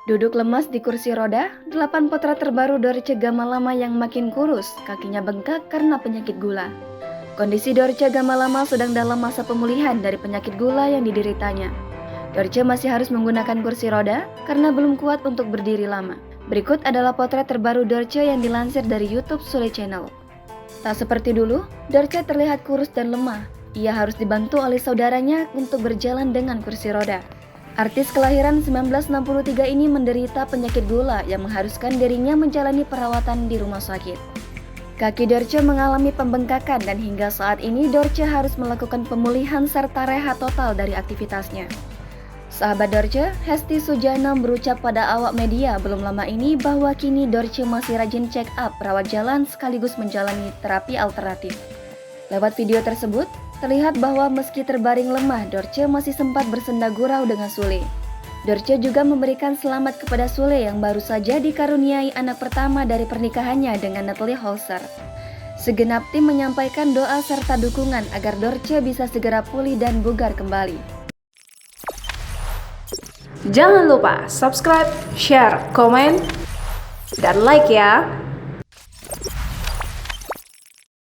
Duduk lemas di kursi roda, 8 potret terbaru Dorce Gamalama yang makin kurus, kakinya bengkak karena penyakit gula. Kondisi Dorce Gamalama sedang dalam masa pemulihan dari penyakit gula yang dideritanya. Dorce masih harus menggunakan kursi roda karena belum kuat untuk berdiri lama. Berikut adalah potret terbaru Dorce yang dilansir dari YouTube Sule Channel. Tak seperti dulu, Dorce terlihat kurus dan lemah. Ia harus dibantu oleh saudaranya untuk berjalan dengan kursi roda. Artis kelahiran 1963 ini menderita penyakit gula yang mengharuskan dirinya menjalani perawatan di rumah sakit. Kaki Dorce mengalami pembengkakan dan hingga saat ini Dorce harus melakukan pemulihan serta rehat total dari aktivitasnya. Sahabat Dorce, Hesti Sujana berucap pada awak media belum lama ini bahwa kini Dorce masih rajin check up, rawat jalan sekaligus menjalani terapi alternatif. Lewat video tersebut, terlihat bahwa meski terbaring lemah, Dorce masih sempat bersenda gurau dengan Sule. Dorce juga memberikan selamat kepada Sule yang baru saja dikaruniai anak pertama dari pernikahannya dengan Natalie Holzer. Segenap tim menyampaikan doa serta dukungan agar Dorce bisa segera pulih dan bugar kembali. Jangan lupa subscribe, share, komen, dan like ya!